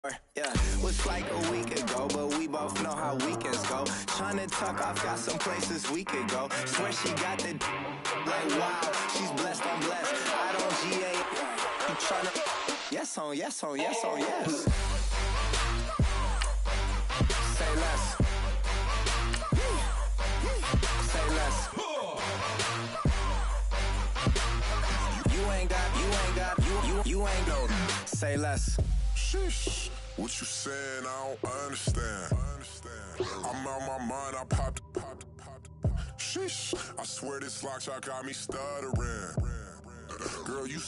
Yeah, was like a week ago, but we both know how weekends go. Tryna tuck off, got some places we could go. Swear she got the like wow, she's blessed, I'm blessed. I don't GA. You tryna yes on yes on yes on yes. Say less. Say less. You ain't go. Say less. Sheesh. What you saying? I don't understand. I'm out my mind. I popped. Sheesh. I swear this lock shot got me stuttering. Girl, you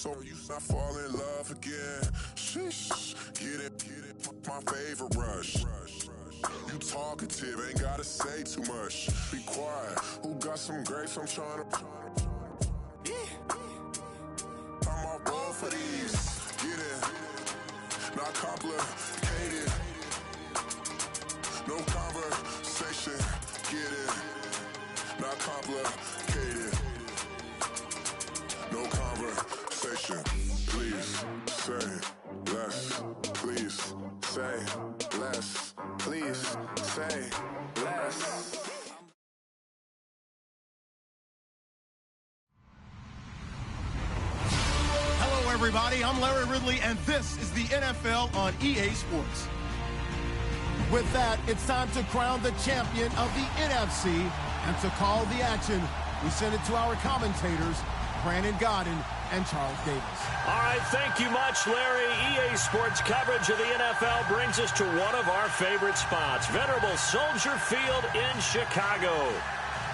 not fall in love again. Sheesh. Get it. My favorite rush. You talkative, ain't gotta say too much. Be quiet. Who got some grapes? I'm trying to. I'm all roll for these. Get it. Not complicated. No conversation. Get it. Not complicated. No conversation. Please say less. Please say less. Please say less. Hello, everybody. I'm Larry Ridley, and this is the NFL on EA Sports. With that, it's time to crown the champion of the NFC, and to call the action, we send it to our commentators, Brandon Godden and Charles Davis. All right, thank you much, Larry. EA Sports coverage of the NFL brings us to one of our favorite spots, venerable Soldier Field in Chicago.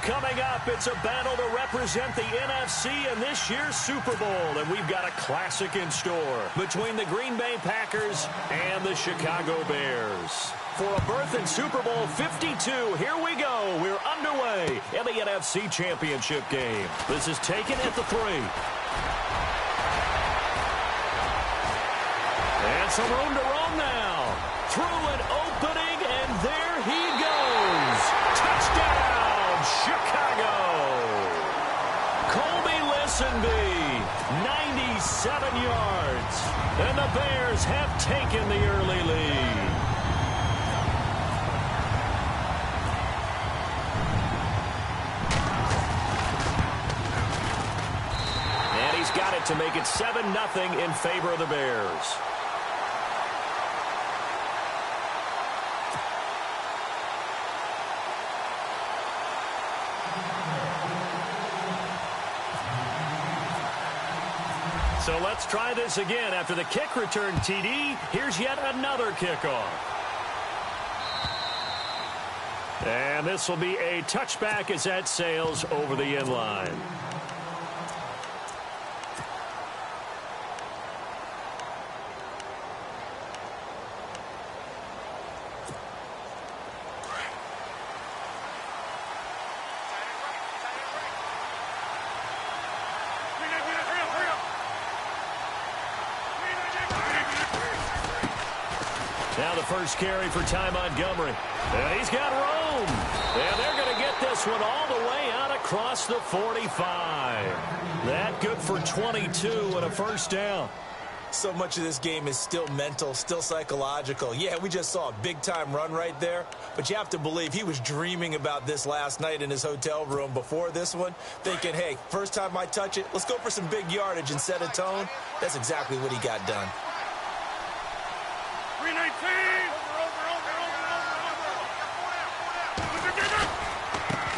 Coming up, it's a battle to represent the NFC in this year's Super Bowl, and we've got a classic in store between the Green Bay Packers and the Chicago Bears. For a berth in Super Bowl 52, here we go. We're underway in the NFC Championship game. This is taken at the 3. And some room to roam now. Through an opening, and there he goes. Touchdown, Chicago. Colby Lisenby, 97 yards. And the Bears have taken the early lead. And he's got it to make it 7-0 in favor of the Bears. So let's try this again. After the kick return TD, here's yet another kickoff. And this will be a touchback as that sails over the end line. Now the first carry for Ty Montgomery. And he's got room. And they're going to get this one all the way out across the 45. That good for 22 and a first down. So much of this game is still mental, still psychological. Yeah, we just saw a big-time run right there, but you have to believe he was dreaming about this last night in his hotel room before this one, thinking, hey, first time I touch it, let's go for some big yardage and set a tone. That's exactly what he got done. 319!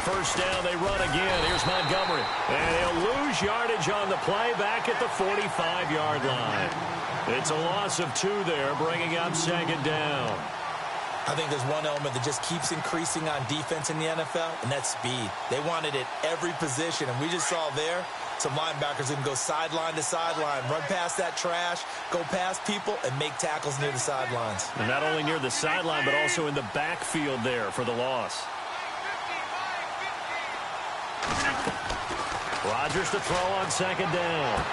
First down, they run again. Here's Montgomery. And he'll lose yardage on the play back at the 45-yard line. It's a loss of 2 there, bringing up second down. I think there's one element that just keeps increasing on defense in the NFL, and that's speed. They want it at every position, and we just saw there some linebackers who can go sideline to sideline, run past that trash, go past people, and make tackles near the sidelines. And not only near the sideline, but also in the backfield there for the loss. Rodgers to throw on second down.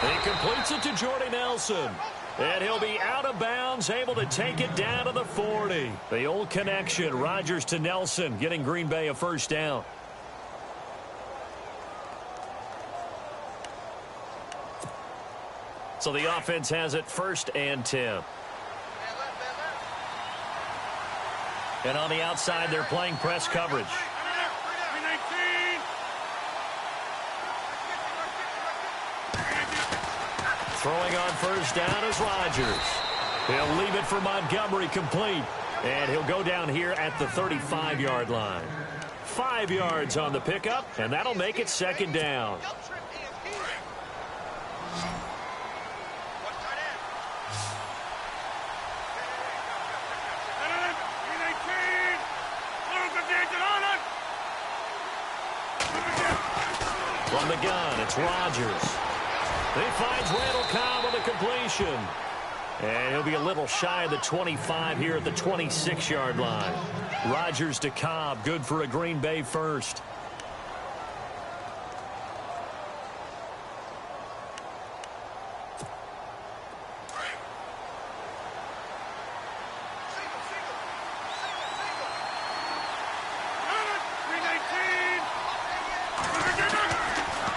He completes it to Jordy Nelson. And he'll be out of bounds, able to take it down to the 40. The old connection, Rodgers to Nelson, getting Green Bay a first down. So the offense has it 1st and 10. And on the outside, they're playing press coverage. Throwing on first down is Rodgers. He'll leave it for Montgomery complete. And he'll go down here at the 35-yard line. 5 yards on the pickup, and that'll make it second down. From the gun, it's Rodgers. He finds Randall Cobb on the completion. And he'll be a little shy of the 25 here at the 26-yard line. Rodgers to Cobb, good for a Green Bay first.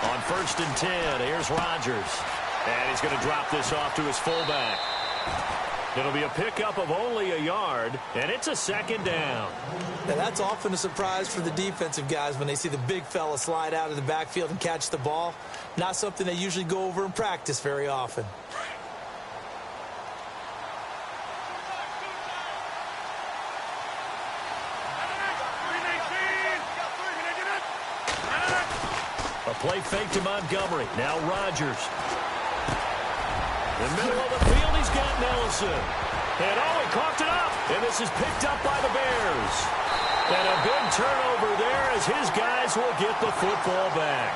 On 1st and 10, here's Rodgers. And he's going to drop this off to his fullback. It'll be a pickup of only a yard, and it's a second down. Now, that's often a surprise for the defensive guys when they see the big fella slide out of the backfield and catch the ball. Not something they usually go over in practice very often. A play fake to Montgomery. Now Rodgers. In the middle of the field, he's got Nelson. And he coughed it up. And this is picked up by the Bears. And a big turnover there as his guys will get the football back.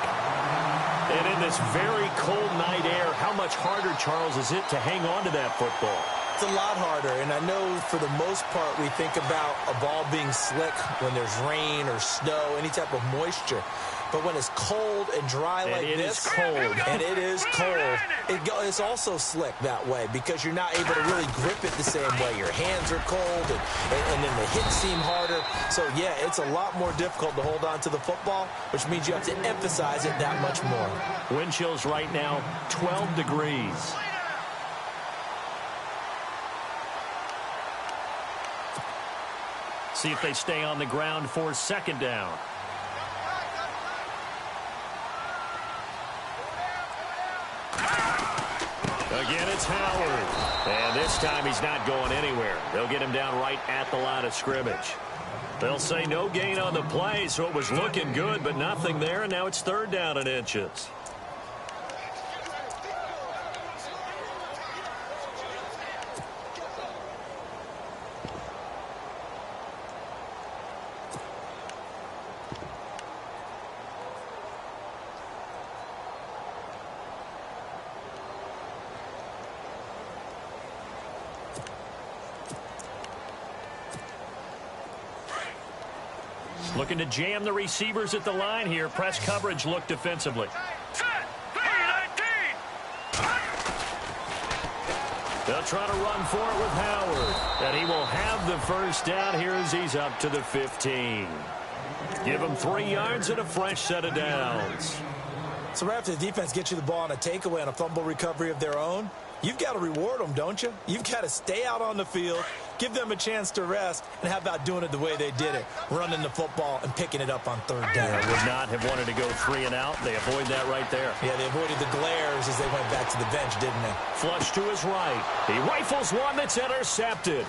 And in this very cold night air, how much harder, Charles, is it to hang on to that football? It's a lot harder, and I know for the most part we think about a ball being slick when there's rain or snow, any type of moisture. But when it's cold and dry like this, and it is cold, it's also slick that way because you're not able to really grip it the same way. Your hands are cold, and then the hits seem harder. So, yeah, it's a lot more difficult to hold on to the football, which means you have to emphasize it that much more. Wind chills right now, 12 degrees. See if they stay on the ground for second down. Again, it's Howard. And this time he's not going anywhere. They'll get him down right at the line of scrimmage. They'll say no gain on the play, so it was looking good, but nothing there, and now it's third down and inches. Looking to jam the receivers at the line here. Press coverage look defensively. They'll try to run for it with Howard. And he will have the first down here as he's up to the 15. Give him 3 yards and a fresh set of downs. So right after the defense gets you the ball on a takeaway and a fumble recovery of their own, you've got to reward them, don't you? You've got to stay out on the field, give them a chance to rest, and how about doing it the way they did it, running the football and picking it up on third down. They would not have wanted to go 3 and out. They avoid that right there. Yeah, they avoided the glares as they went back to the bench, didn't they? Flush to his right. He rifles one that's intercepted.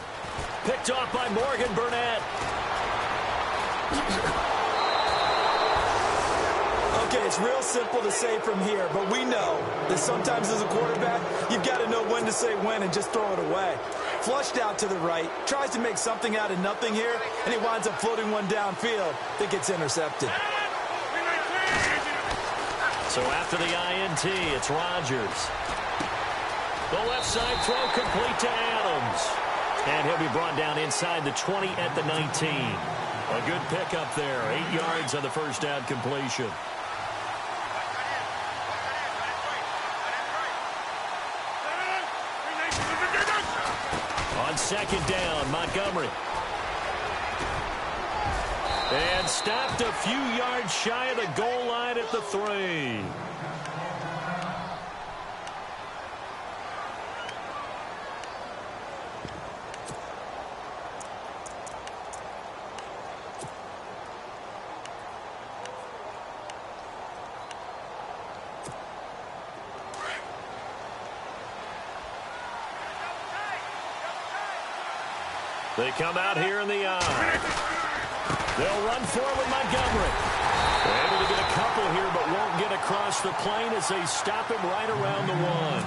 Picked off by Morgan Burnett. Okay, it's real simple to say from here, but we know that sometimes as a quarterback, you've got to know when to say when and just throw it away. Flushed out to the right, tries to make something out of nothing here, and he winds up floating one downfield that gets intercepted. So after the INT, it's Rodgers. The left side throw complete to Adams. And he'll be brought down inside the 20 at the 19. A good pickup there, 8 yards on the first down completion. On second down, Montgomery. And stopped a few yards shy of the goal line at the 3. They come out here in the eye. They'll run forward Montgomery. They're able to get a couple here, but won't get across the plane as they stop him right around the 1.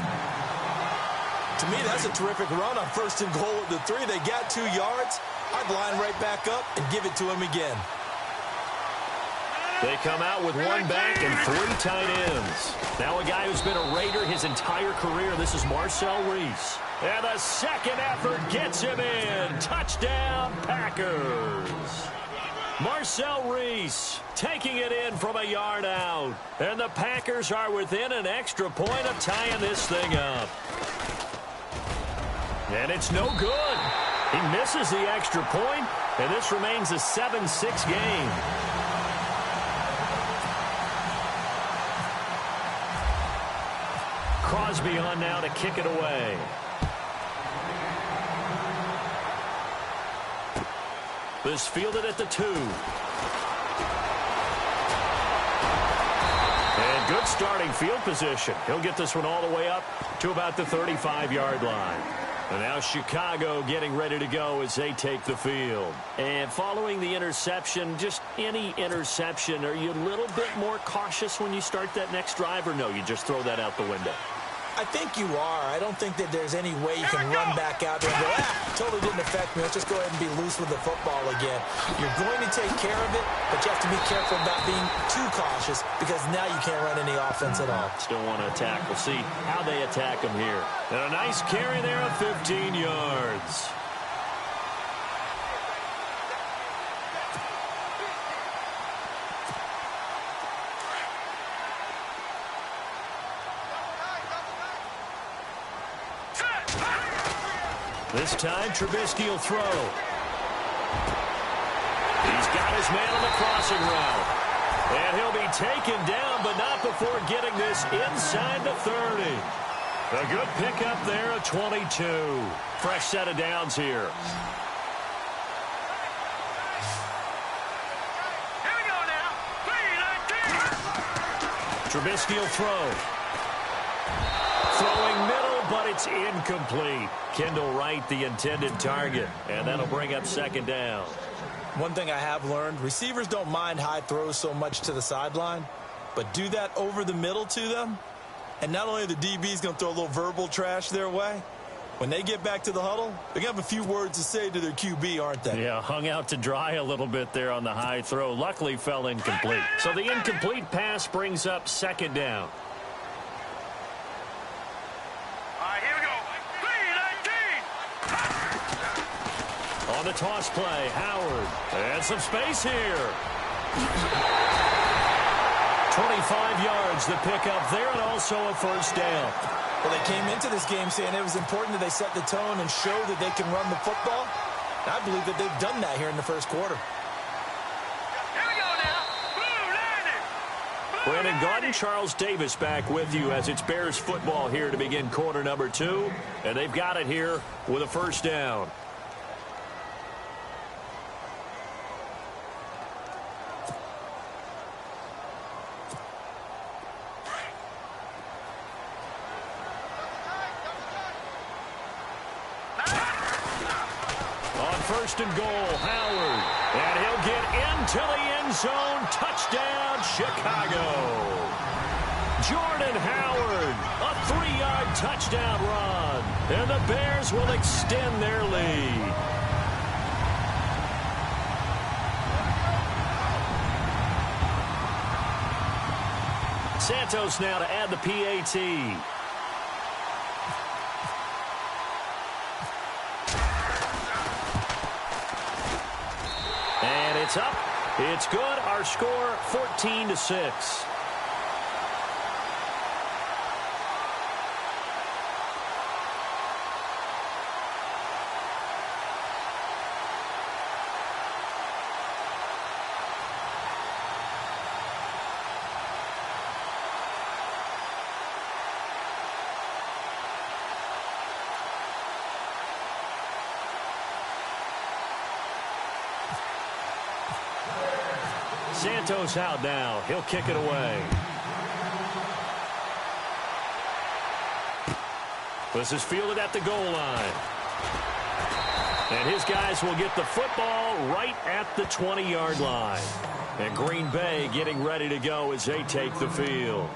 To me, that's a terrific run on 1st and goal at the 3. They got 2 yards. I'd line right back up and give it to him again. They come out with 1 back and 3 tight ends. Now a guy who's been a Raider his entire career. This is Marcel Reese. And the second effort gets him in. Touchdown, Packers. Marcel Reese taking it in from a yard out. And the Packers are within an extra point of tying this thing up. And it's no good. He misses the extra point, and this remains a 7-6 game. Crosby on now to kick it away. This fielded at the 2. And good starting field position. He'll get this one all the way up to about the 35-yard line. And now Chicago getting ready to go as they take the field. And following the interception, just any interception, are you a little bit more cautious when you start that next drive, or no, you just throw that out the window? I think you are. I don't think that there's any way you can run back out there and go, totally didn't affect me. Let's just go ahead and be loose with the football again. You're going to take care of it, but you have to be careful about being too cautious because now you can't run any offense at all. Still want to attack. We'll see how they attack him here. And a nice carry there of 15 yards. This time, Trubisky will throw. He's got his man on the crossing route. And he'll be taken down, but not before getting this inside the 30. A good pickup there of 22. Fresh set of downs here. Here we go now. 3-19. Trubisky will throw. Throwing middle, but it's incomplete. Kendall Wright, the intended target, and that'll bring up 2nd down. One thing I have learned, receivers don't mind high throws so much to the sideline, but do that over the middle to them, and not only are the DBs going to throw a little verbal trash their way, when they get back to the huddle, they're going to have a few words to say to their QB, aren't they? Yeah, hung out to dry a little bit there on the high throw. Luckily fell incomplete. So the incomplete pass brings up 2nd down. On the toss play, Howard. And some space here. 25 yards the pickup there, and also a 1st down. Well, they came into this game saying it was important that they set the tone and show that they can run the football. And I believe that they've done that here in the 1st quarter. Here we go now. Blue 90. Brandon Gaudin, Charles Davis back with you as it's Bears football here to begin quarter number 2. And they've got it here with a 1st down. On 1st and goal, Howard. And he'll get into the end zone. Touchdown, Chicago. Jordan Howard, a 3-yard touchdown run. And the Bears will extend their lead. Santos now to add the PAT. And it's up. It's good. Our score 14-6. Santos out now. He'll kick it away. This is fielded at the goal line. And his guys will get the football right at the 20-yard line. And Green Bay getting ready to go as they take the field.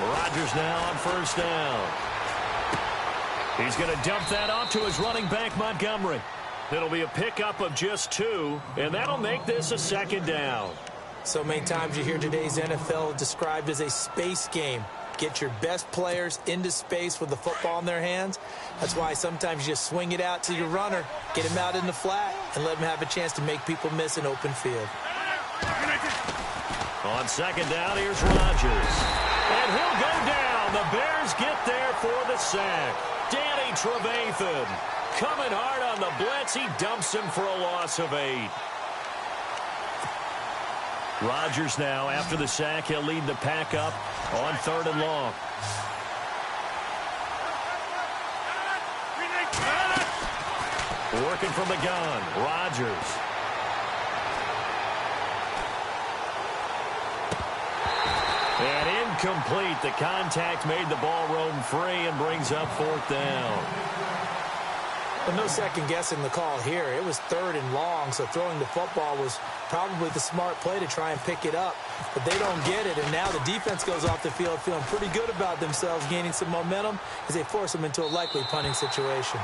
Rodgers now on first down. He's going to dump that off to his running back, Montgomery. It'll be a pickup of just 2, and that'll make this a second down. So many times you hear today's NFL described as a space game. Get your best players into space with the football in their hands. That's why sometimes you just swing it out to your runner, get him out in the flat, and let him have a chance to make people miss an open field. On second down, here's Rodgers. And he'll go down. The Bears get there for the sack. Danny Trevathan coming hard on the blitz. He dumps him for a loss of 8. Rodgers now, after the sack, he'll lead the pack up on 3rd and long. Working from the gun, Rodgers. And incomplete. The contact made the ball roam free and brings up 4th down. But no second guessing the call here. It was 3rd and long, so throwing the football was probably the smart play to try and pick it up. But they don't get it, and now the defense goes off the field feeling pretty good about themselves, gaining some momentum as they force them into a likely punting situation.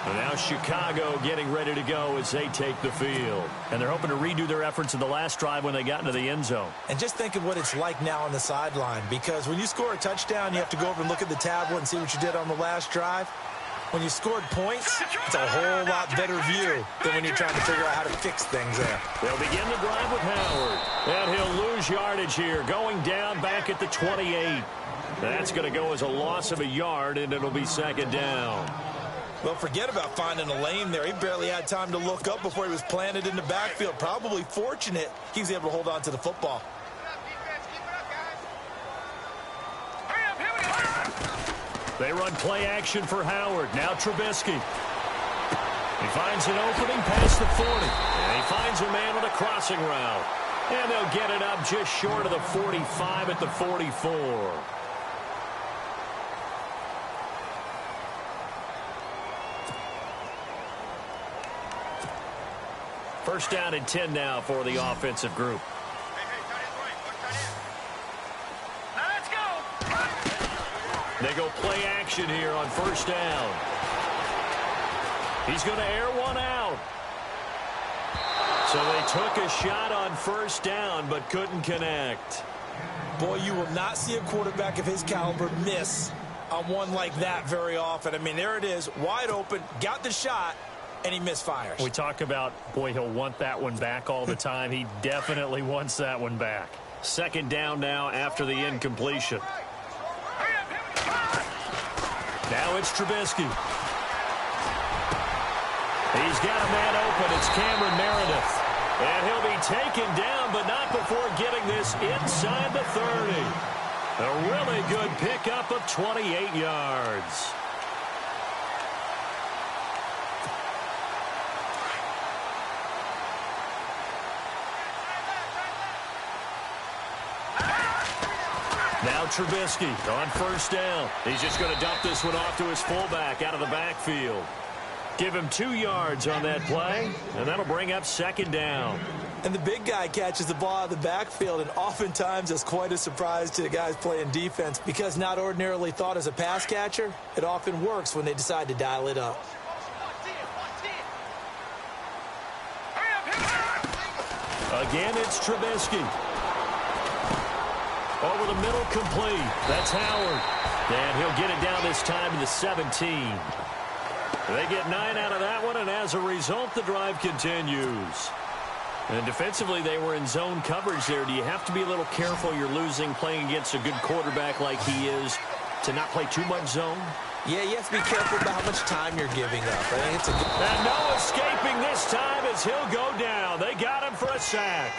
And now Chicago getting ready to go as they take the field. And they're hoping to redo their efforts in the last drive when they got into the end zone. And just think of what it's like now on the sideline, because when you score a touchdown, you have to go over and look at the tablet and see what you did on the last drive. When you scored points, it's a whole lot better view than when you're trying to figure out how to fix things there. They'll begin the drive with Howard. And he'll lose yardage here, going down back at the 28. That's going to go as a loss of a yard, and it'll be second down. Well, forget about finding a lane there. He barely had time to look up before he was planted in the backfield. Probably fortunate he was able to hold on to the football. They run play action for Howard. Now Trubisky. He finds an opening past the 40. And he finds a man on a crossing route. And they'll get it up just short of the 45 at the 44. First down and 10 now for the offensive group. Let's go. They go play action here on first down. He's going to air one out. So they took a shot on first down but couldn't connect. Boy, you will not see a quarterback of his caliber miss on one like that very often. I mean, there it is, wide open, got the shot, and he misfires. We talk about, boy, he'll want that one back all the time. He definitely wants that one back. Second down now after the incompletion. Now it's Trubisky. He's got a man open. It's Cameron Meredith. And he'll be taken down, but not before getting this inside the 30. A really good pickup of 28 yards. Now Trubisky on first down. He's just going to dump this one off to his fullback out of the backfield. Give him 2 yards on that play, and that'll bring up second down. And the big guy catches the ball out of the backfield, and oftentimes it's quite a surprise to the guys playing defense because not ordinarily thought as a pass catcher, it often works when they decide to dial it up. Again, it's Trubisky. Over the middle, complete. That's Howard. And he'll get it down this time to the 17. They get 9 out of that one, and as a result, the drive continues. And defensively, they were in zone coverage there. Do you have to be a little careful? You're losing playing against a good quarterback like he is to not play too much zone? Yeah, you have to be careful about how much time you're giving up. I think it's a good... And no escaping this time as he'll go down. They got him for a sack.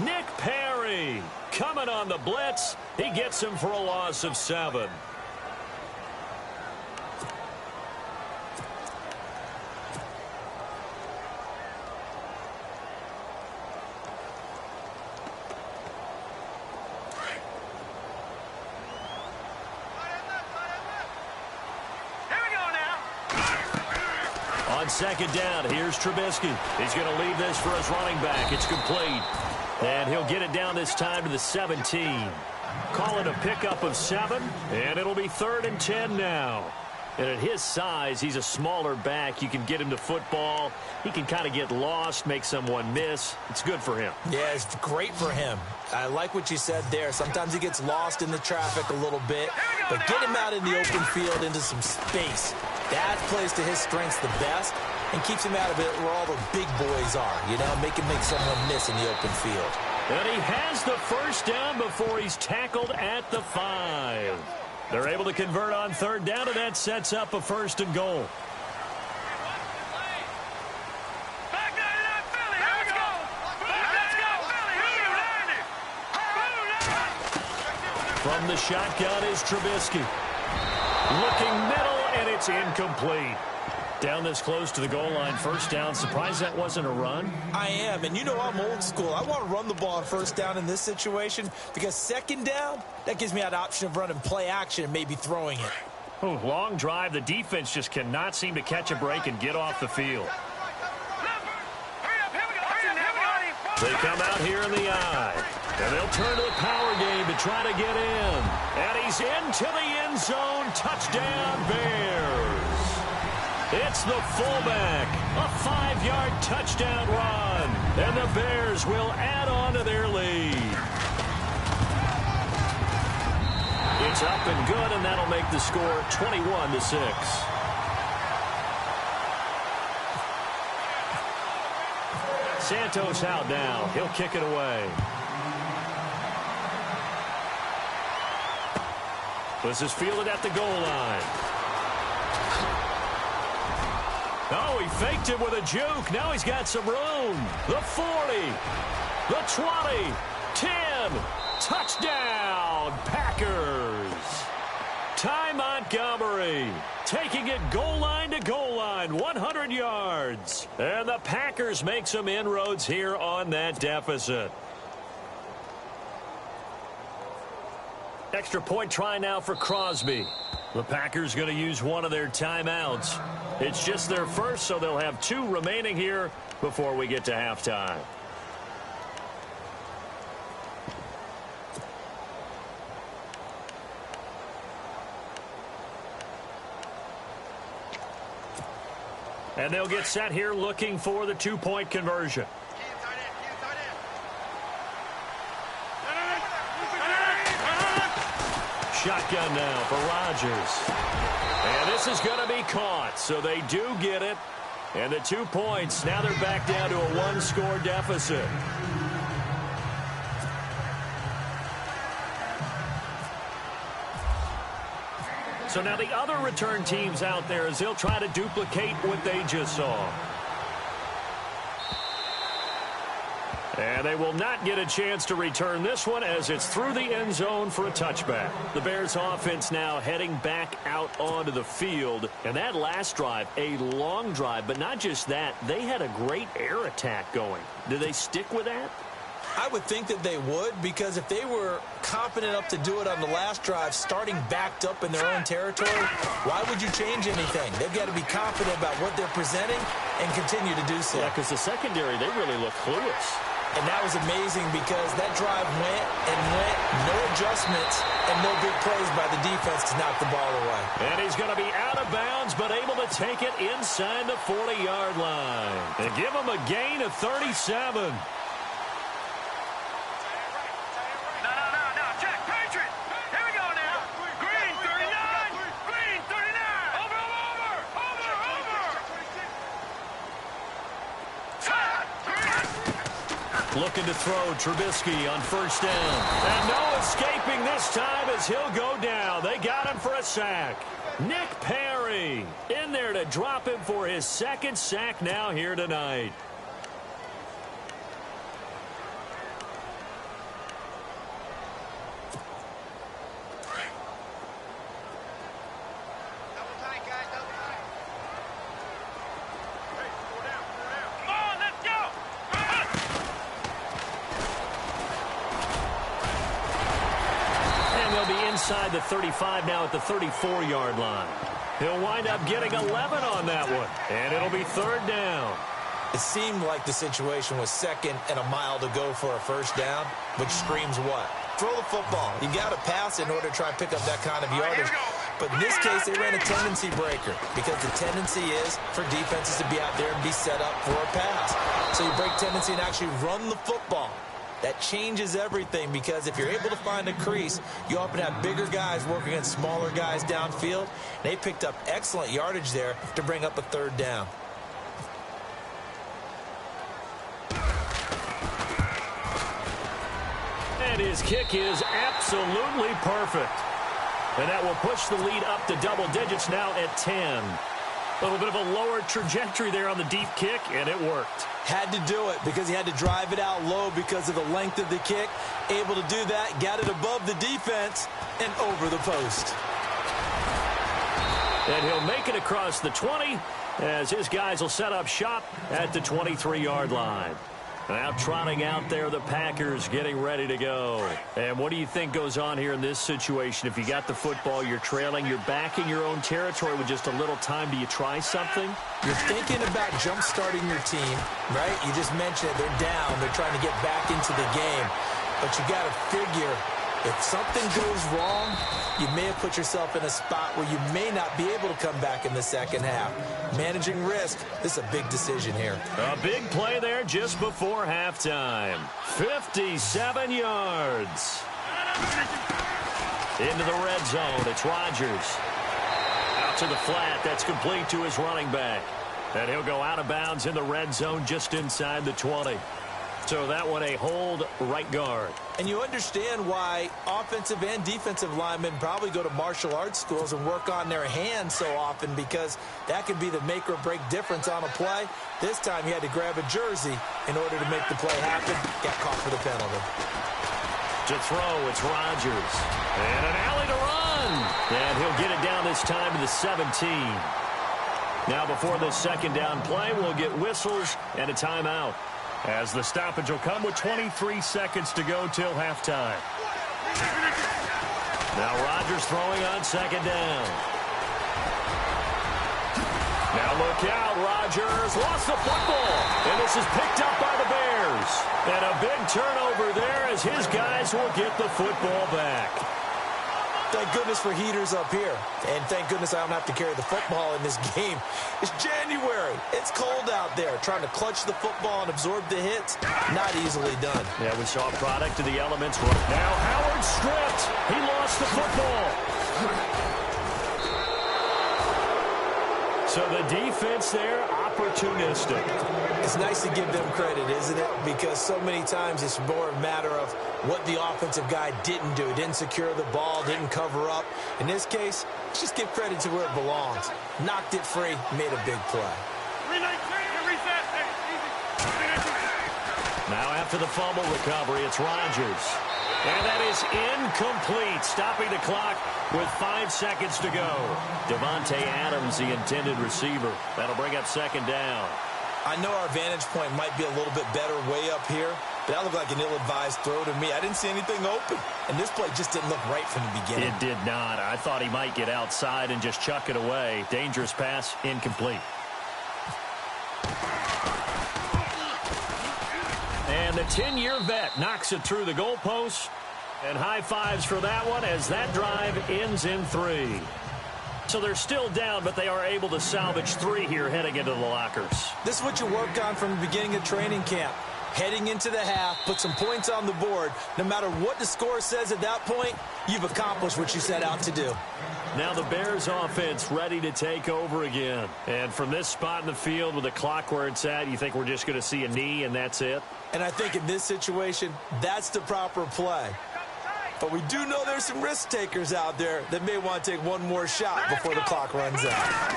Nick Perry Perry coming on the blitz. He gets him for a loss of 7. On second down, here's Trubisky. He's going to leave this for his running back. It's complete. And he'll get it down this time to the 17. Call it a pickup of 7, and it'll be 3rd and 10 now. And at his size, he's a smaller back. You can get him to football. He can kind of get lost, make someone miss. It's good for him. Yeah, it's great for him. I like what you said there. Sometimes he gets lost in the traffic a little bit, but get him out in the open field into some space. That plays to his strengths the best and keeps him out of it where all the big boys are, you know, make someone miss in the open field. And he has the first down before he's tackled at the 5. They're able to convert on 3rd down, and that sets up a 1st and goal. Back 99 Philly, here we go. Let's go, Philly. From the shotgun is Trubisky. Looking middle, and it's incomplete. Down this close to the goal line, 1st down. Surprised that wasn't a run? I am, and you know I'm old school. I want to run the ball on 1st down in this situation because 2nd down, that gives me that option of running play action and maybe throwing it. Oh, long drive. The defense just cannot seem to catch a break and get off the field. They come out here in the eye, and they'll turn to the power game to try to get in. And he's into the end zone. Touchdown, Bears. It's the fullback, a 5-yard touchdown run, and the Bears will add on to their lead. It's up and good, and that'll make the score 21-6. Santos out now. He'll kick it away. This is fielded at the goal line. Oh, he faked it with a juke. Now he's got some room. The 40, the 20, 10. Touchdown, Packers. Ty Montgomery taking it goal line to goal line, 100 yards. And the Packers make some inroads here on that deficit. Extra point try now for Crosby. The Packers going to use one of their timeouts. It's just their first, so they'll have 2 remaining here before we get to halftime. And they'll get set here looking for the 2-point conversion. Shotgun now for Rodgers. And this is going to be caught, so they do get it. And the 2 points, now they're back down to a 1-score deficit. So now the other return teams out there as they'll try to duplicate what they just saw. And they will not get a chance to return this one as it's through the end zone for a touchback. The Bears offense now heading back out onto the field. And that last drive, a long drive, but not just that, they had a great air attack going. Do they stick with that? I would think that they would, because if they were confident enough to do it on the last drive, starting backed up in their own territory, why would you change anything? They've got to be confident about what they're presenting and continue to do so. Yeah, because the secondary, they really look clueless. And that was amazing because that drive went and went, no adjustments, and no big plays by the defense to knock the ball away. And he's going to be out of bounds, but able to take it inside the 40-yard line. And give him a gain of 37. Looking to throw Trubisky on 1st down. And no escaping this time as he'll go down. They got him for a sack. Nick Perry in there to drop him for his 2nd sack now here tonight. inside the 35 now at the 34-yard line. He'll wind up getting 11 on that one, and it'll be third down. It seemed like the situation was second and a mile to go for a first down, which screams what? Throw the football. You got to pass in order to try and pick up that kind of yardage. But in this case, they ran a tendency breaker because the tendency is for defenses to be out there and be set up for a pass. So you break tendency and actually run the football. That changes everything because if you're able to find a crease, you often have bigger guys working against smaller guys downfield. They picked up excellent yardage there to bring up a third down. And his kick is absolutely perfect. And that will push the lead up to double digits now at 10. A little bit of a lower trajectory there on the deep kick, and it worked. Had to do it because he had to drive it out low because of the length of the kick. Able to do that, got it above the defense and over the post. And he'll make it across the 20 as his guys will set up shop at the 23-yard line. Now trotting out there, the Packers getting ready to go. And what do you think goes on here in this situation? If you got the football, you're trailing, you're back in your own territory with just a little time. Do you try something? You're thinking about jump-starting your team, right? You just mentioned it. They're down. They're trying to get back into the game. But you got to figure if something goes wrong, you may have put yourself in a spot where you may not be able to come back in the second half. Managing risk, this is a big decision here. A big play there just before halftime. 57 yards. Into the red zone. It's Rodgers. Out to the flat. That's complete to his running back. And he'll go out of bounds in the red zone just inside the 20. So that one a hold right guard. And you understand why offensive and defensive linemen probably go to martial arts schools and work on their hands so often because that could be the make or break difference on a play. This time he had to grab a jersey in order to make the play happen. Got caught for the penalty. To throw, it's Rodgers. And an alley to run. And he'll get it down this time to the 17. Now before this second down play, we'll get whistles and a timeout, as the stoppage will come with 23 seconds to go till halftime. Now Rodgers throwing on second down. Now look out, Rodgers lost the football, and this is picked up by the Bears. And a big turnover there as his guys will get the football back. Thank goodness for heaters up here. And thank goodness I don't have to carry the football in this game. It's January. It's cold out there. Trying to clutch the football and absorb the hits, not easily done. Yeah, we saw a product of the elements. Now Howard stripped. He lost the football. So the defense there, opportunistic. It's nice to give them credit, isn't it? Because so many times it's more a matter of what the offensive guy didn't do. Didn't secure the ball, didn't cover up. In this case, let's just give credit to where it belongs. Knocked it free, made a big play. Now after the fumble recovery, it's Rodgers. And that is incomplete, stopping the clock with 5 seconds to go. Devontae Adams, the intended receiver. That'll bring up second down. I know our vantage point might be a little bit better way up here, but that looked like an ill-advised throw to me. I didn't see anything open, and this play just didn't look right from the beginning. It did not. I thought he might get outside and just chuck it away. Dangerous pass, incomplete. And the 10-year vet knocks it through the goalpost. And high fives for that one as that drive ends in 3. So they're still down, but they are able to salvage 3 here heading into the lockers. This is what you work on from the beginning of training camp. Heading into the half, put some points on the board. No matter what the score says at that point, you've accomplished what you set out to do. Now the Bears offense ready to take over again. And from this spot in the field with the clock where it's at, you think we're just going to see a knee and that's it? And I think in this situation, that's the proper play. But we do know there's some risk takers out there that may want to take one more shot before the clock runs out.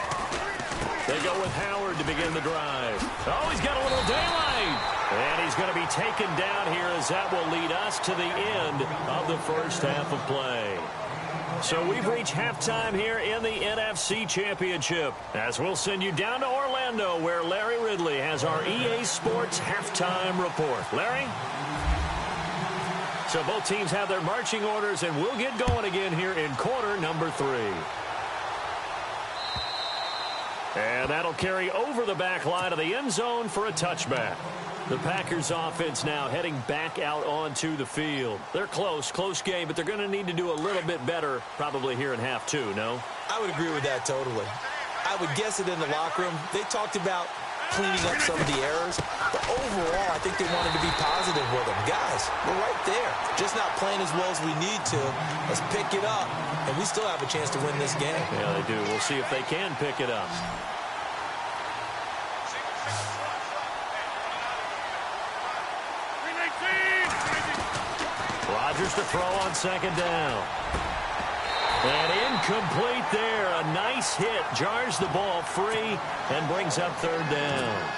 They go with Howard to begin the drive. Oh, he's got a little daylight. And he's going to be taken down here as that will lead us to the end of the first half of play. So we've reached halftime here in the NFC Championship, as we'll send you down to Orlando where Larry Ridley has our EA Sports halftime report. Larry? So both teams have their marching orders, and we'll get going again here in quarter number 3. And that'll carry over the back line of the end zone for a touchback. The Packers offense now heading back out onto the field. They're close game, but they're going to need to do a little bit better probably here in half 2, no? I would agree with that totally. I would guess it in the locker room. They talked about cleaning up some of the errors, but overall, I think they wanted to be positive with them. Guys, we're right there. Just not playing as well as we need to. Let's pick it up, and we still have a chance to win this game. Yeah, they do. We'll see if they can pick it up. Rodgers to throw on second down. And incomplete there. A nice hit. Jars the ball free and brings up third down.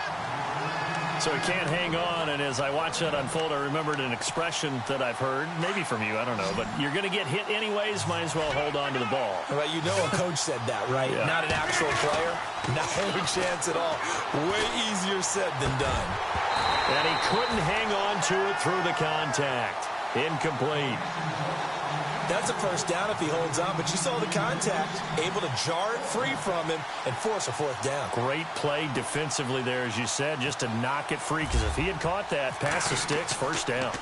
So he can't hang on, and as I watch that unfold, I remembered an expression that I've heard, maybe from you, I don't know, but you're going to get hit anyways, might as well hold on to the ball. Right, you know a coach said that, right? Yeah. Not an actual player. Not any chance at all. Way easier said than done. And he couldn't hang on to it through the contact. Incomplete. That's a first down if he holds on, but you saw the contact, able to jar it free from him and force a fourth down. Great play defensively there, as you said, just to knock it free, because if he had caught that, pass the sticks, first down.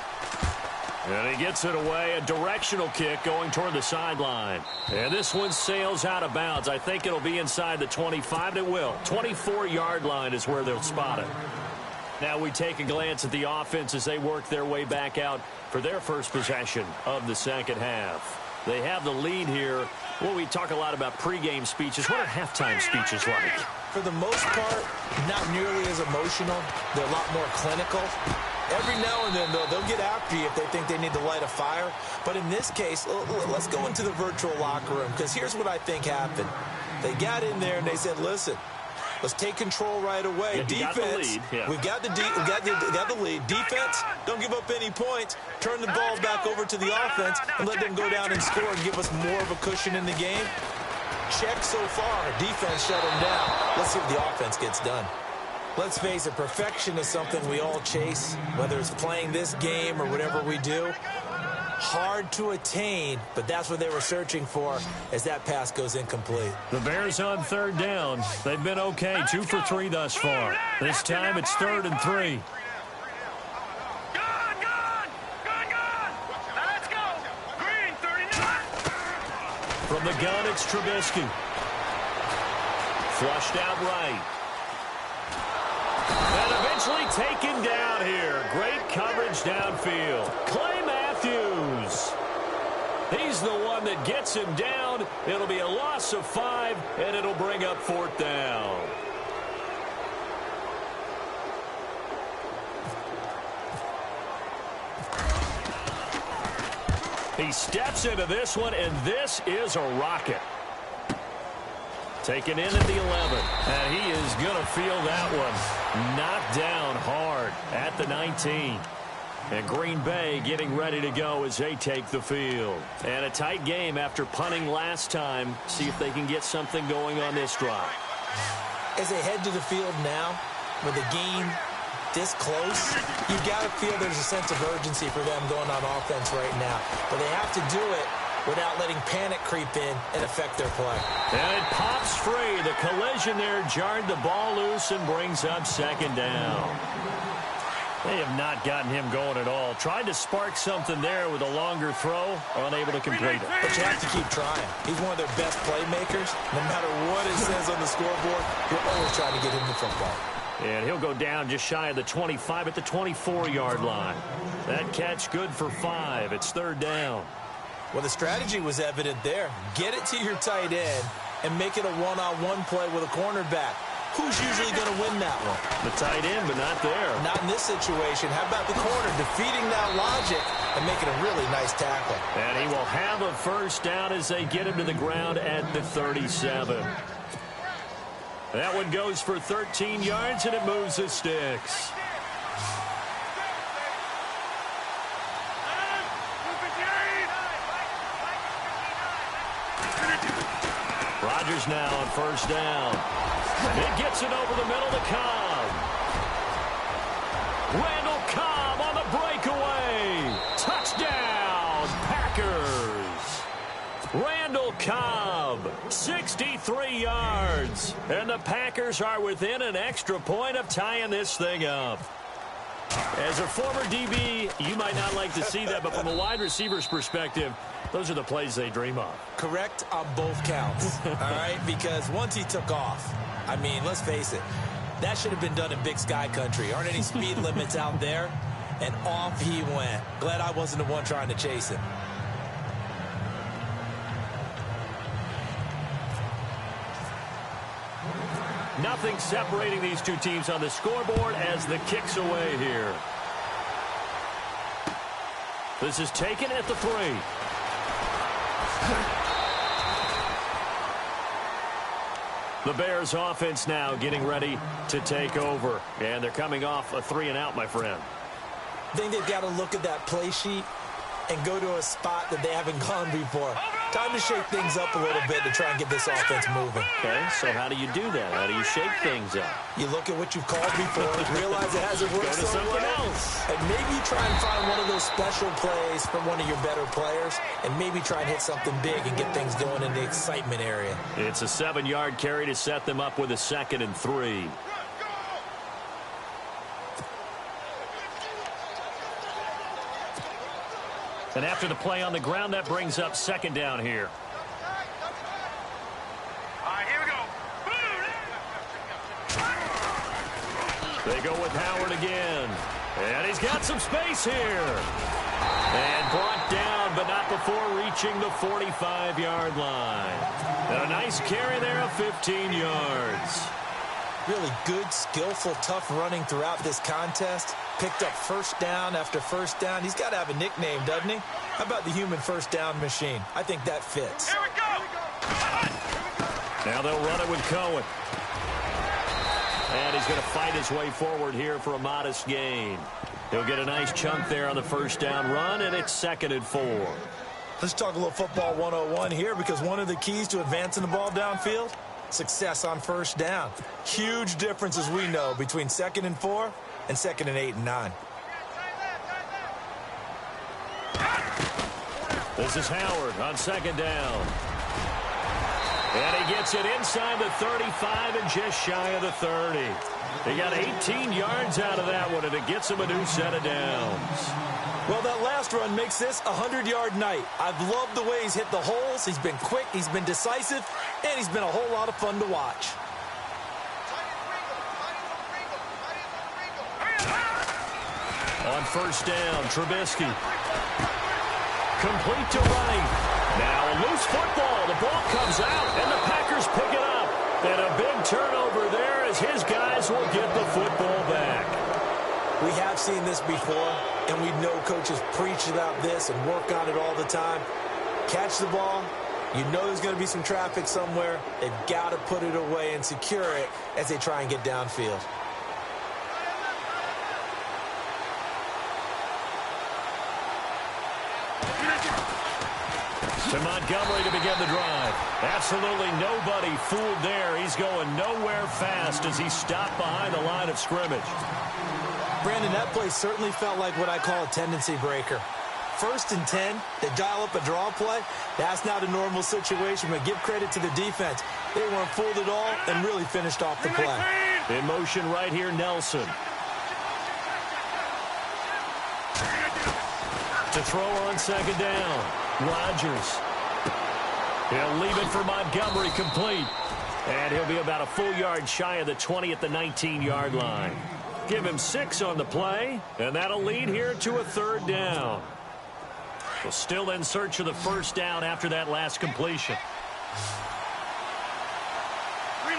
And he gets it away, a directional kick going toward the sideline. And this one sails out of bounds. I think it'll be inside the 25, and it will. 24-yard line is where they'll spot it. Now we take a glance at the offense as they work their way back out for their first possession of the second half. They have the lead here. Well, we talk a lot about pregame speeches. What are halftime speeches like? For the most part, not nearly as emotional. They're a lot more clinical. Every now and then, though, they'll get after you if they think they need to light a fire. But in this case, let's go into the virtual locker room, because here's what I think happened. They got in there and they said, listen, let's take control right away. Yeah, defense, we've got the lead. Defense, don't give up any points. Turn the ball back over to the offense and let them go down and score and give us more of a cushion in the game. Check so far. Defense shut them down. Let's see what the offense gets done. Let's face it, perfection is something we all chase, whether it's playing this game or whatever we do. Hard to attain, but that's what they were searching for as that pass goes incomplete. The Bears on third down. They've been okay, 2 for 3 thus far. This time it's 3rd and 3. Let's go. Green, 39. From the gun, it's Trubisky. Flushed out right. And eventually taken down here. Great coverage downfield. Clay Matthews. He's the one that gets him down. It'll be a loss of 5, and it'll bring up 4th down. He steps into this one, and this is a rocket. Taken in at the 11, and he is going to feel that one. Knocked down hard at the 19. And Green Bay getting ready to go as they take the field. And a tight game after punting last time. See if they can get something going on this drive. As they head to the field now, with the game this close, you've got to feel there's a sense of urgency for them going on offense right now. But they have to do it without letting panic creep in and affect their play. And it pops free. The collision there jarred the ball loose and brings up 2nd down. They have not gotten him going at all. Tried to spark something there with a longer throw, unable to complete it. But you have to keep trying. He's one of their best playmakers. No matter what it says on the scoreboard, you're always trying to get him the football. And he'll go down just shy of the 25 at the 24-yard line. That catch good for 5. It's 3rd down. Well, the strategy was evident there. Get it to your tight end and make it a one-on-one play with a cornerback. Who's usually going to win that one? The tight end, but not there. Not in this situation. How about the corner defeating that logic and making a really nice tackle? And he will have a 1st down as they get him to the ground at the 37. That one goes for 13 yards, and it moves the sticks. Rodgers now on 1st down. It gets it over the middle to Cobb. Randall Cobb on the breakaway. Touchdown. Randall Cobb, 63 yards. And the Packers are within an extra point of tying this thing up. As a former DB, you might not like to see that, but from a wide receiver's perspective, those are the plays they dream of. Correct on both counts, all right? Because once he took off, I mean, let's face it, that should have been done in Big Sky country. Aren't any speed limits out there? And off he went. Glad I wasn't the one trying to chase him. Nothing separating these two teams on the scoreboard as the kick's away here. This is taken at the 3. The Bears offense now getting ready to take over. And they're coming off a 3 and out, my friend. I think they've got to look at that play sheet and go to a spot that they haven't gone before. Time to shake things up a little bit to try and get this offense moving. Okay, so how do you do that? How do you shake things up? You look at what you've called before, realize it hasn't worked Go to something well, else. and maybe try and find one of those special plays from one of your better players, and maybe try and hit something big and get things going in the excitement area. It's a 7-yard carry to set them up with a 2nd and 3. And after the play on the ground, that brings up 2nd down here. All right, here we go. They go with Howard again. And he's got some space here. And brought down, but not before reaching the 45-yard line. And a nice carry there of 15 yards. Really good, skillful, tough running throughout this contest. Picked up first down after first down. He's got to have a nickname, doesn't he? How about the human first down machine? I think that fits. Here we go. Now they'll run it with Cohen. And he's going to fight his way forward here for a modest gain. He'll get a nice chunk there on the first down run, and it's 2nd and 4. Let's talk a little football 101 here, because one of the keys to advancing the ball downfield, success on first down. Huge difference, as we know, between 2nd and 4 and 2nd and 8 and 9. This is Howard on 2nd down. And he gets it inside the 35 and just shy of the 30. He got 18 yards out of that one, and it gets him a new set of downs. Well, that last run makes this a 100-yard night. I've loved the way he's hit the holes. He's been quick, he's been decisive, and he's been a whole lot of fun to watch. On first down, Trubisky. Complete to right. Now a loose football. The ball comes out, and the Packers pick it up. And a big turnover there as his guys will get the football back. We have seen this before, and we know coaches preach about this and work on it all the time. Catch the ball. You know there's going to be some traffic somewhere. They've got to put it away and secure it as they try and get downfield. To Montgomery to begin the drive. Absolutely nobody fooled there. He's going nowhere fast as he stopped behind the line of scrimmage. Brandon, that play certainly felt like what I call a tendency breaker. 1st and 10, they dial up a draw play. That's not a normal situation, but give credit to the defense. They weren't fooled at all and really finished off the play. In motion right here, Nelson. To throw on 2nd down. Rodgers. He'll leave it for Montgomery complete. And he'll be about a full yard shy of the 20 at the 19-yard line. Give him 6 on the play, and that'll lead here to a 3rd down. We're still in search of the first down after that last completion. 319.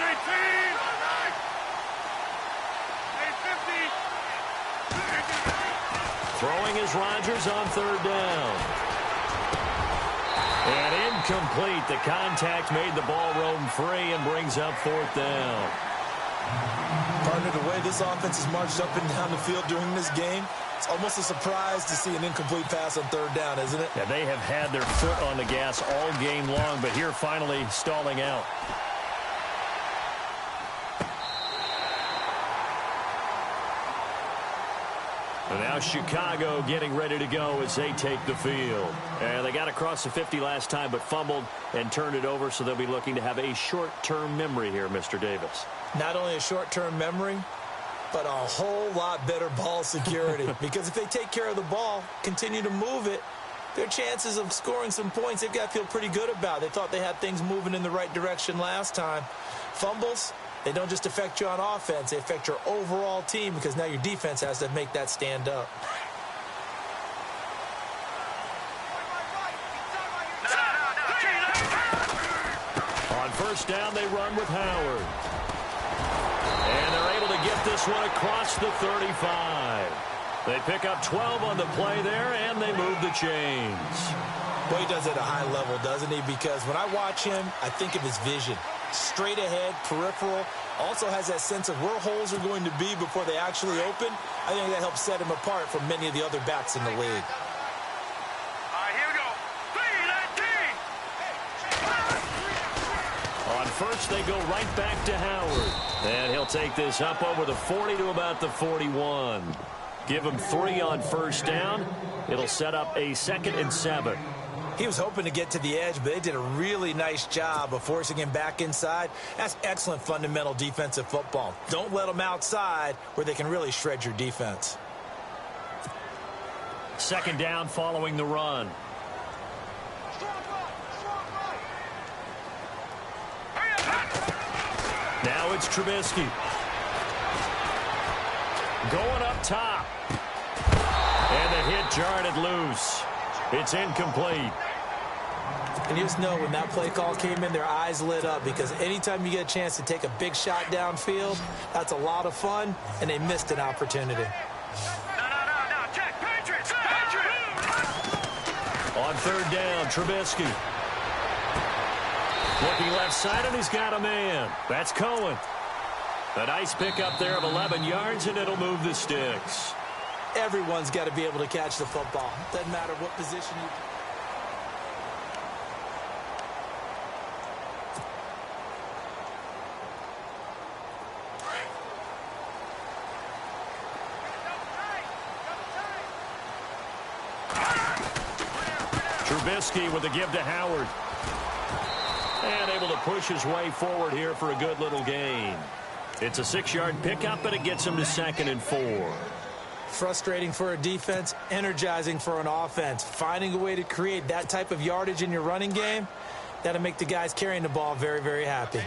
850. Throwing is Rodgers on 3rd down. And incomplete. The contact made the ball roam free and brings up 4th down. Partner, the way this offense has marched up and down the field during this game, it's almost a surprise to see an incomplete pass on 3rd down, isn't it? Yeah, they have had their foot on the gas all game long, but here finally stalling out. And now Now Chicago getting ready to go as they take the field. And they got across the 50 last time but fumbled and turned it over, so they'll be looking to have a short-term memory here, Mr. Davis. Not only a short-term memory, but a whole lot better ball security. Because if they take care of the ball, continue to move it, their chances of scoring some points, they've got to feel pretty good about. They thought they had things moving in the right direction last time. Fumbles, they don't just affect you on offense, they affect your overall team because now your defense has to make that stand up. On first down, they run with Howard. And they're able to get this one across the 35. They pick up 12 on the play there, and they move the chains. Well, he does it at a high level, doesn't he? Because when I watch him, I think of his vision. Straight ahead, peripheral, also has that sense of where holes are going to be before they actually open. I think that helps set him apart from many of the other backs in the league. All right, here we go. 3-19. On first, they go right back to Howard. And he'll take this up over the 40 to about the 41. Give him 3 on first down. It'll set up a 2nd and 7. He was hoping to get to the edge, but they did a really nice job of forcing him back inside. That's excellent fundamental defensive football. Don't let them outside where they can really shred your defense. 2nd down following the run. Now it's Trubisky. Going up top. And the hit jarred it loose. It's incomplete. And you just know when that play call came in, their eyes lit up because anytime you get a chance to take a big shot downfield, that's a lot of fun, and they missed an opportunity. No. Check. Patriots. On third down, Trubisky. Looking left side, and he's got a man. That's Cohen. A nice pickup there of 11 yards, and it'll move the sticks. Everyone's got to be able to catch the football. Doesn't matter what position you... Trubisky with a give to Howard. And able to push his way forward here for a good little gain. It's a 6-yard pickup, but it gets him to 2nd and 4. Frustrating for a defense, energizing for an offense. Finding a way to create that type of yardage in your running game, that'll make the guys carrying the ball very, very happy.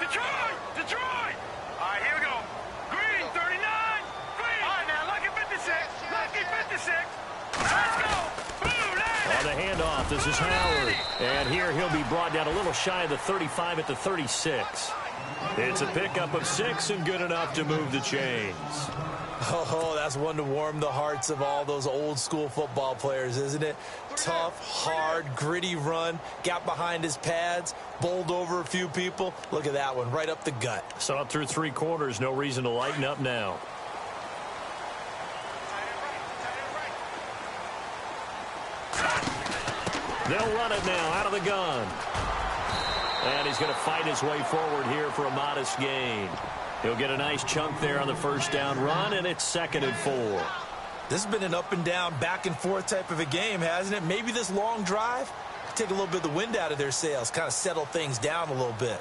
Detroit! All right, here we go. Green, 39. Green. All right, now, lucky 56. Lucky 56. Let's go. Boom, on the handoff, this is Howard. And here he'll be brought down a little shy of the 35 at the 36. It's a pickup of 6 and good enough to move the chains. Oh, that's one to warm the hearts of all those old school football players, isn't it? Tough, hard, gritty run, got behind his pads, bowled over a few people. Look at that one, right up the gut. So up through 3 quarters, no reason to lighten up now. They'll run it now out of the gun. And he's going to fight his way forward here for a modest gain. He'll get a nice chunk there on the first down run, and it's 2nd and 4. This has been an up and down, back and forth type of a game, hasn't it? Maybe this long drive could take a little bit of the wind out of their sails, kind of settle things down a little bit.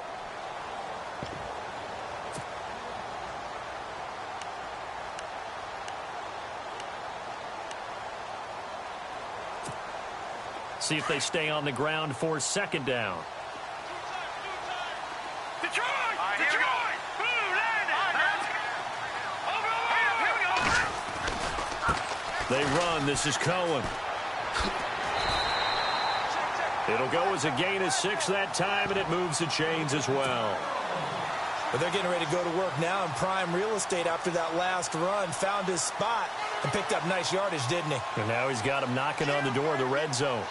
See if they stay on the ground for 2nd down. Detroit! Detroit! Blue landing! They run. This is Cohen. It'll go as a gain of 6 that time, and it moves the chains as well. But they're getting ready to go to work now in prime real estate after that last run. Found his spot and picked up nice yardage, didn't he? And now he's got him knocking on the door of the red zone.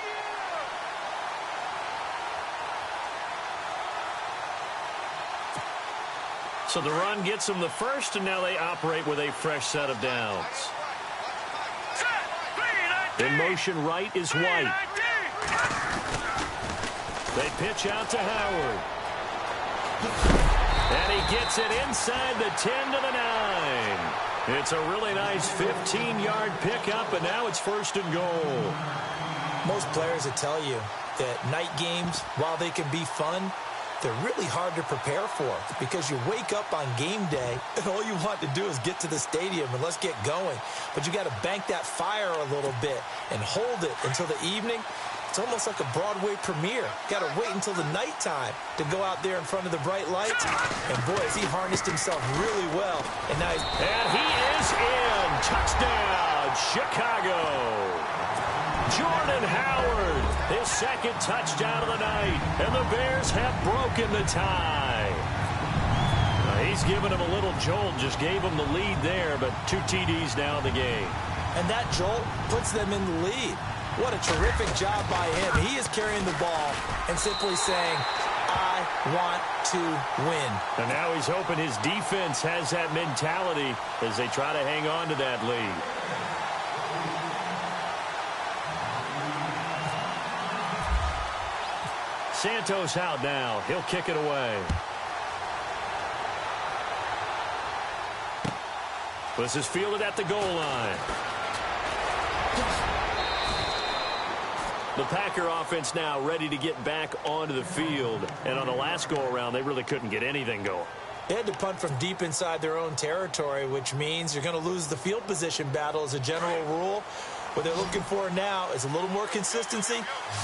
So the run gets them the first, and now they operate with a fresh set of downs. In motion right is White. They pitch out to Howard. And he gets it inside the 10 to the 9. It's a really nice 15-yard pickup, and now it's 1st and goal. Most players will tell you that night games, while they can be fun, they're really hard to prepare for because you wake up on game day and all you want to do is get to the stadium and let's get going. But you got to bank that fire a little bit and hold it until the evening. It's almost like a Broadway premiere. Got to wait until the nighttime to go out there in front of the bright lights. And boy, has he harnessed himself really well. And now and he is in. Touchdown, Chicago. Jordan Howard, his 2nd touchdown of the night, and the Bears have broken the tie. He's given him a little jolt, just gave him the lead there, but 2 TDs now in the game. And that jolt puts them in the lead. What a terrific job by him. He is carrying the ball and simply saying, I want to win. And now he's hoping his defense has that mentality as they try to hang on to that lead. Santos out now. He'll kick it away. This is fielded at the goal line. The Packer offense now ready to get back onto the field. And on the last go-around, they really couldn't get anything going. They had to punt from deep inside their own territory, which means you're going to lose the field position battle as a general rule. What they're looking for now is a little more consistency,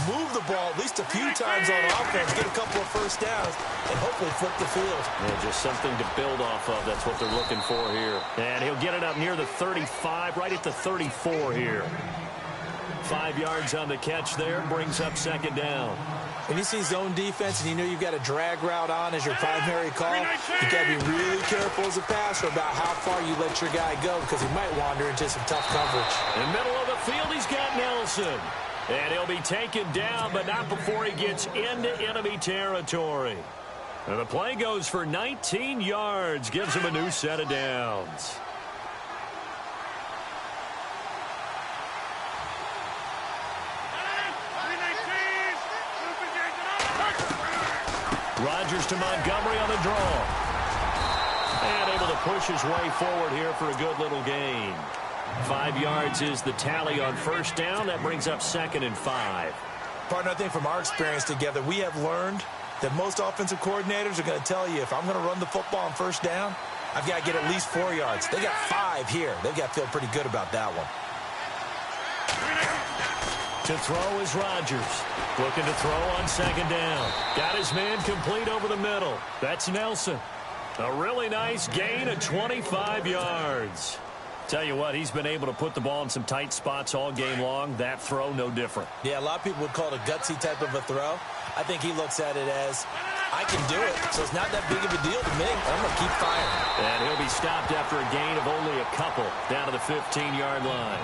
move the ball at least a few times on offense, get a couple of first downs, and hopefully flip the field. Yeah, just something to build off of. That's what they're looking for here. And he'll get it up near the 35, right at the 34 here. 5 yards on the catch there, brings up 2nd down. When you see zone defense and you know you've got a drag route on as your primary call, you got to be really careful as a passer about how far you let your guy go because he might wander into some tough coverage. In the middle of the field, he's got Nelson. And he'll be taken down, but not before he gets into enemy territory. And the play goes for 19 yards, gives him a new set of downs. Rodgers to Montgomery on the draw. And able to push his way forward here for a good little gain. 5 yards is the tally on 1st down. That brings up 2nd and 5. Partner, I think from our experience together, we have learned that most offensive coordinators are going to tell you, if I'm going to run the football on 1st down, I've got to get at least 4 yards. They got 5 here. They've got to feel pretty good about that one. To throw is Rodgers. Looking to throw on 2nd down. Got his man complete over the middle. That's Nelson. A really nice gain of 25 yards. Tell you what, he's been able to put the ball in some tight spots all game long. That throw, no different. Yeah, a lot of people would call it a gutsy type of a throw. I think he looks at it as, I can do it, so it's not that big of a deal to me. I'm going to keep firing. And he'll be stopped after a gain of only a couple down to the 15-yard line.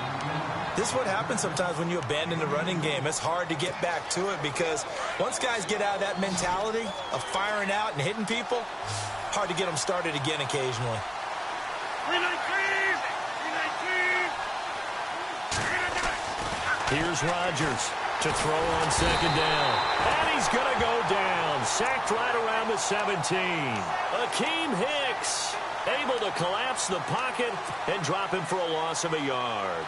This is what happens sometimes when you abandon the running game. It's hard to get back to it because once guys get out of that mentality of firing out and hitting people, hard to get them started again occasionally. Here's Rodgers to throw on 2nd down. And he's going to go down. Sacked right around the 17. Akeem Hicks able to collapse the pocket and drop him for a loss of a yard.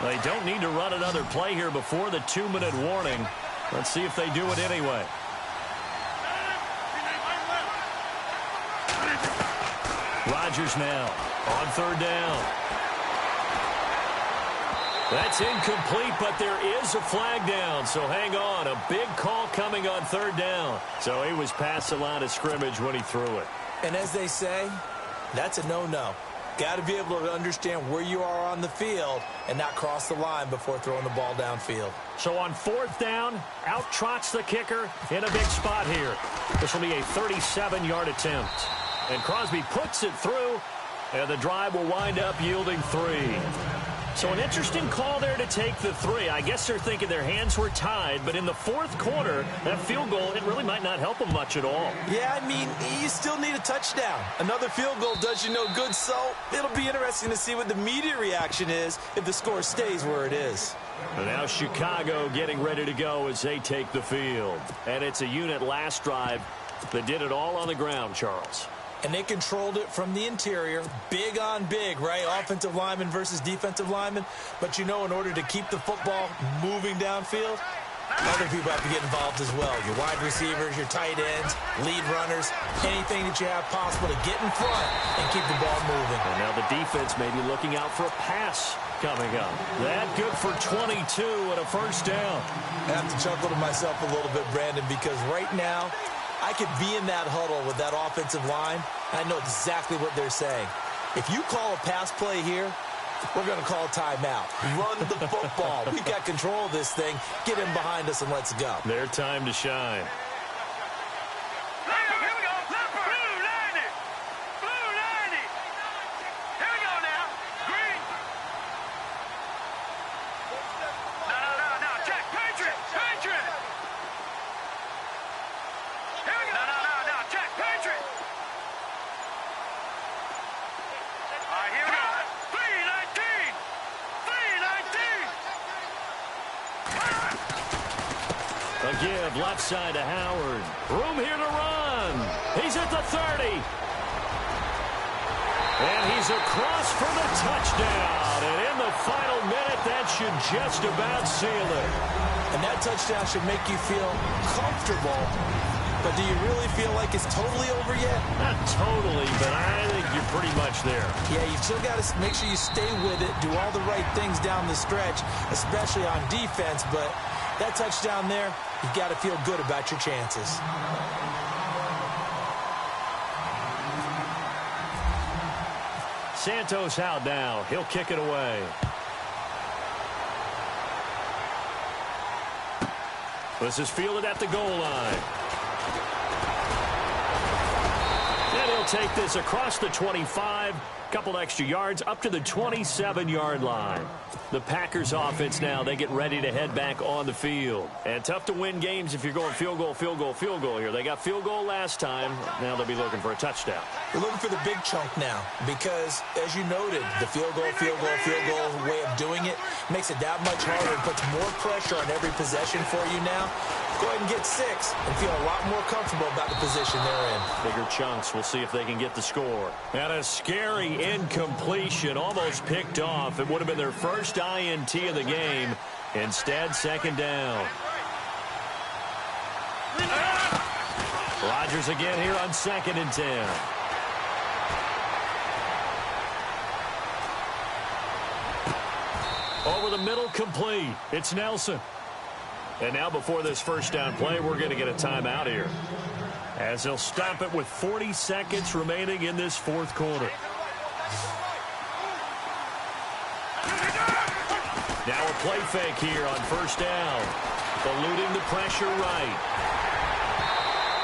They don't need to run another play here before the 2-minute warning. Let's see if they do it anyway. Rodgers now on 3rd down. That's incomplete, but there is a flag down, so hang on. A big call coming on 3rd down. So he was past the line of scrimmage when he threw it. And as they say, that's a no-no. Got to be able to understand where you are on the field and not cross the line before throwing the ball downfield. So on 4th down, out trots the kicker in a big spot here. This will be a 37-yard attempt. And Crosby puts it through, and the drive will wind up yielding 3. So an interesting call there to take the 3. I guess they're thinking their hands were tied, but in the 4th quarter, that field goal, it really might not help them much at all. Yeah, I mean, you still need a touchdown. Another field goal does you no good, so it'll be interesting to see what the media reaction is if the score stays where it is. And now Chicago getting ready to go as they take the field. And it's a unit last drive They did it all on the ground, Charles. And they controlled it from the interior, big on big, right? Offensive lineman versus defensive lineman. But, you know, in order to keep the football moving downfield, other people have to get involved as well. Your wide receivers, your tight ends, lead runners, anything that you have possible to get in front and keep the ball moving. And now the defense may be looking out for a pass coming up. That good for 22 and a first down. I have to chuckle to myself a little bit, Brandon, because right now I could be in that huddle with that offensive line. I know exactly what they're saying. If you call a pass play here, we're going to call timeout. Run the football. We've got control of this thing. Get in behind us and let's go. Their time to shine. Here we go. Blue 90. Blue 90. Here we go now. Green. No. Check. Patriot. Patriot. Here we go. No. Check. Patriot. All right, here we go. 319. 319. A give left side to Howard. Room here to run. He's at the 30. And he's across for the touchdown. And in the final minute, that should just about seal it. And that touchdown should make you feel comfortable. But do you really feel like it's totally over yet? Not totally, but I think you're pretty much there. Yeah, you've still got to make sure you stay with it, do all the right things down the stretch, especially on defense. But that touchdown there, you've got to feel good about your chances. Santos out now. He'll kick it away. This is fielded at the goal line. And he'll take this across the 25. Couple extra yards up to the 27-yard line. The Packers offense now, they get ready to head back on the field. And tough to win games if you're going field goal here. They got field goal last time. Now they'll be looking for a touchdown. We're looking for the big chunk now because, as you noted, the field goal way of doing it makes it that much harder and puts more pressure on every possession for you now. Go ahead and get 6 and feel a lot more comfortable about the position they're in. Bigger chunks. We'll see if they can get the score. And a scary incompletion, almost picked off. It would have been their first INT of the game. Instead, second down. Rodgers again here on 2nd and 10. Over the middle, complete. It's Nelson. And now before this first down play, we're going to get a timeout here, as they'll stop it with 40 seconds remaining in this fourth quarter. Now a play fake here on first down. Eluding the pressure right.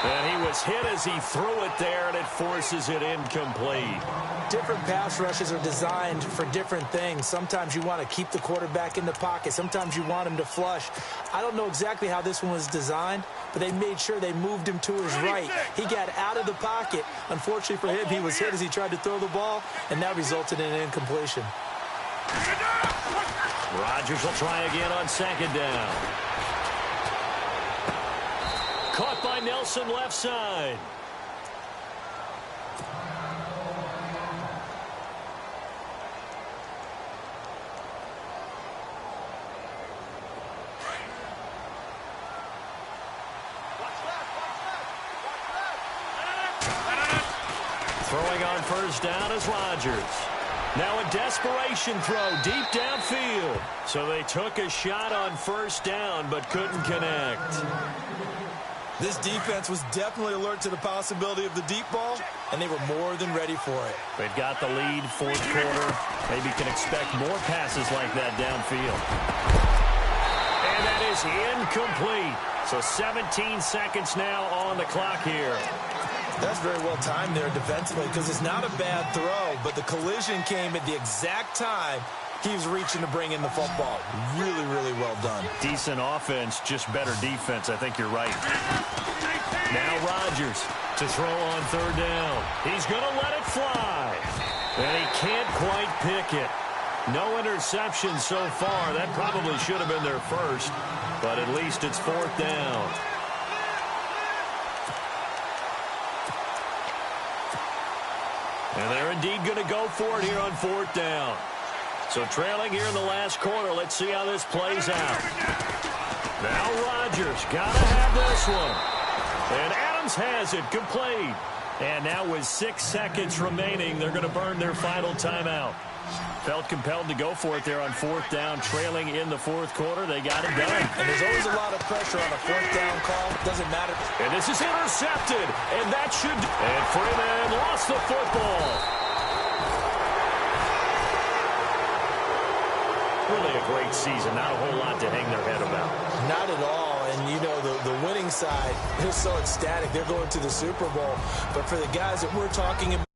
And he was hit as he threw it there, and it forces it incomplete. Different pass rushes are designed for different things. Sometimes you want to keep the quarterback in the pocket. Sometimes you want him to flush. I don't know exactly how this one was designed, but they made sure they moved him to his right. He got out of the pocket. Unfortunately for him, he was hit as he tried to throw the ball, and that resulted in an incompletion. Rodgers will try again on second down. Caught by Nelson left side. Throwing on first down is Rodgers. Now a desperation throw deep downfield. So they took a shot on first down but couldn't connect. This defense was definitely alert to the possibility of the deep ball, and they were more than ready for it. They've got the lead, fourth quarter. Maybe can expect more passes like that downfield. And that is incomplete. So 17 seconds now on the clock here. That's very well timed there defensively because it's not a bad throw, but the collision came at the exact time he was reaching to bring in the football. Really, really well done. Decent offense, just better defense. I think you're right. Now Rodgers to throw on third down. He's going to let it fly. And he can't quite pick it. No interceptions so far. That probably should have been their first, but at least it's fourth down. And they're indeed going to go for it here on 4th down. So trailing here in the last quarter. Let's see how this plays out. Now Rodgers got to have this one. And Adams has it. Complete. And now with 6 seconds remaining, they're going to burn their final timeout. Felt compelled to go for it there on 4th down, trailing in the 4th quarter. They got it done. And there's always a lot of pressure on a 4th down call. Doesn't matter. And this is intercepted. And that should... And Freeman lost the football. Really a great season. Not a whole lot to hang their head about. Not at all. And, you know, the winning side is so ecstatic. They're going to the Super Bowl. But for the guys that we're talking about,